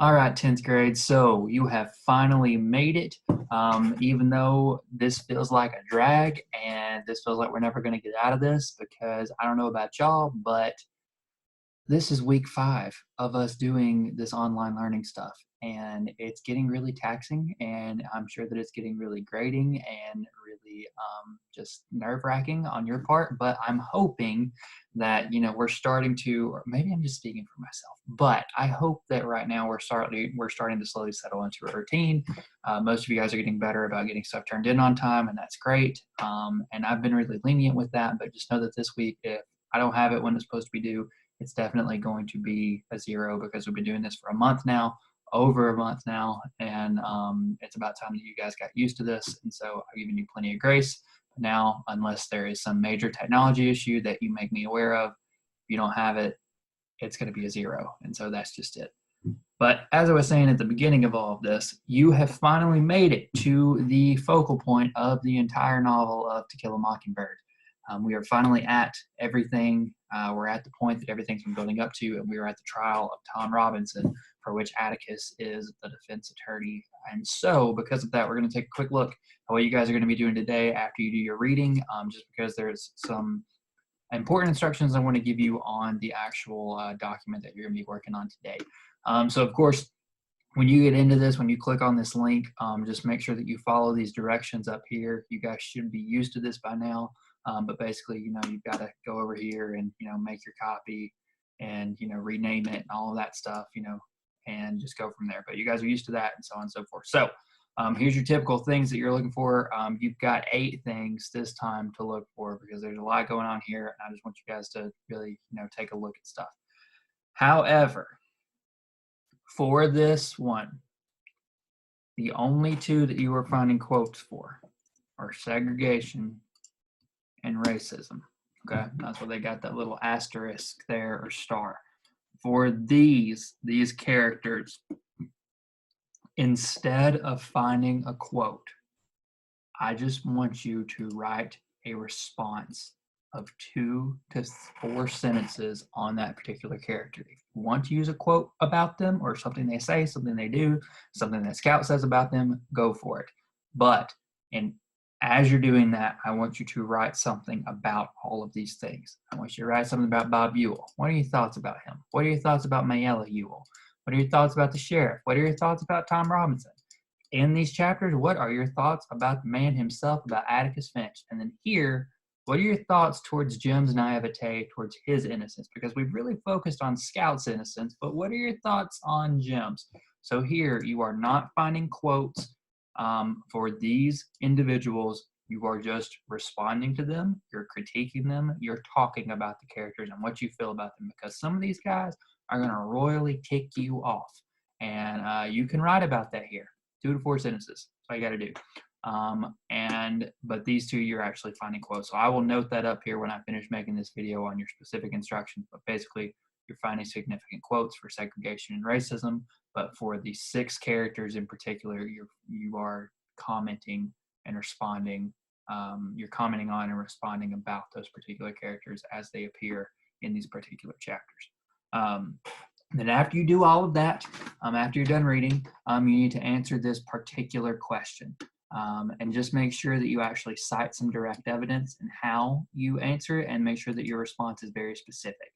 All right, 10th grade. So you have finally made it. Even though this feels like a drag and this feels like we're never going to get out of this, because I don't know about y'all, but this is week 5 of us doing this online learning stuff, and it's getting really taxing, and I'm sure that it's getting really grating and really just nerve-wracking on your part. But I'm hoping that we're starting to, or maybe I'm just speaking for myself, but I hope that right now we're starting to slowly settle into a routine. Most of you guys are getting better about getting stuff turned in on time, and that's great. And I've been really lenient with that, but just know that this week, if I don't have it when it's supposed to be due, it's definitely going to be a 0, because we've been doing this for a month now, over a month now, and it's about time that you guys got used to this. And so I've given you plenty of grace. But now, unless there is some major technology issue that you make me aware of, if you don't have it, it's going to be a 0. And so that's just it. But as I was saying at the beginning of all of this, you have finally made it to the focal point of the entire novel of To Kill a Mockingbird. We are finally at everything. We're at the point that everything's been building up to, and we are at the trial of Tom Robinson, for which Atticus is the defense attorney. And so, because of that, we're going to take a quick look at what you guys are going to be doing today after you do your reading, just because there's some important instructions I want to give you on the actual document that you're going to be working on today. So, of course, when you get into this, when you click on this link, just make sure that you follow these directions up here. You guys should be used to this by now. But basically, you've got to go over here and, make your copy and, rename it and all of that stuff, and just go from there. But you guys are used to that, and so on and so forth. So here's your typical things that you're looking for. You've got 8 things this time to look for, because there's a lot going on here, and I just want you guys to really, take a look at stuff. However, for this one, the only 2 that you are finding quotes for are segregation and racism. Okay, that's why they got that little asterisk there, or star. For these characters, instead of finding a quote, I just want you to write a response of 2 to 4 sentences on that particular character. If you want to use a quote about them, or something they say, something they do, something that Scout says about them, go for it. But as you're doing that, I want you to write something about all of these things. I want you to write something about Bob Ewell. What are your thoughts about him? What are your thoughts about Mayella Ewell? What are your thoughts about the sheriff? What are your thoughts about Tom Robinson? In these chapters, what are your thoughts about the man himself, about Atticus Finch? And then here, what are your thoughts towards Jim's naivete, towards his innocence? Because we've really focused on Scout's innocence, but what are your thoughts on Jim's? So here, you are not finding quotes for these individuals. You are just responding to them, you're critiquing them, you're talking about the characters and what you feel about them, because some of these guys are going to royally tick you off. And you can write about that here. 2 to 4 sentences. That's all you got to do. But these 2, you're actually finding quotes. So I will note that up here when I finish making this video on your specific instructions. But basically, you're finding significant quotes for segregation and racism. But for the 6 characters in particular, you are commenting and responding. You're commenting on and responding about those particular characters as they appear in these particular chapters. Then after you do all of that, after you're done reading, you need to answer this particular question. And just make sure that you actually cite some direct evidence in how you answer it, and make sure that your response is very specific.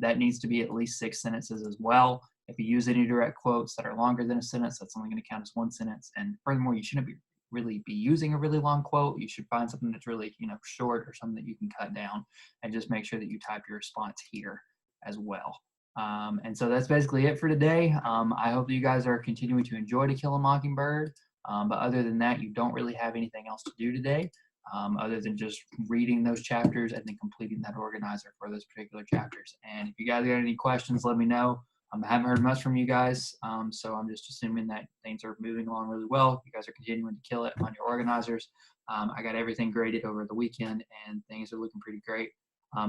That needs to be at least 6 sentences as well. If you use any direct quotes that are longer than a sentence, that's only going to count as 1 sentence. And furthermore, you shouldn't really be using a really long quote. You should find something that's really short, or something that you can cut down, and just make sure that you type your response here as well. And so that's basically it for today. I hope that you guys are continuing to enjoy To Kill a Mockingbird. But other than that, you don't really have anything else to do today, other than just reading those chapters and then completing that organizer for those particular chapters. And if you guys got any questions, let me know. I haven't heard much from you guys, so I'm just assuming that things are moving along really well. You guys are continuing to kill it on your organizers. I got everything graded over the weekend, and things are looking pretty great.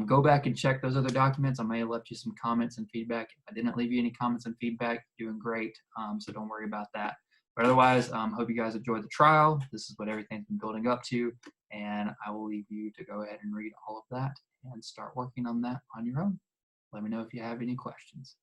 Go back and check those other documents. I may have left you some comments and feedback. If I didn't leave you any comments and feedback, you're doing great, so don't worry about that. But otherwise, hope you guys enjoyed the trial. This is what everything's been building up to, and I will leave you to go ahead and read all of that and start working on that on your own. Let me know if you have any questions.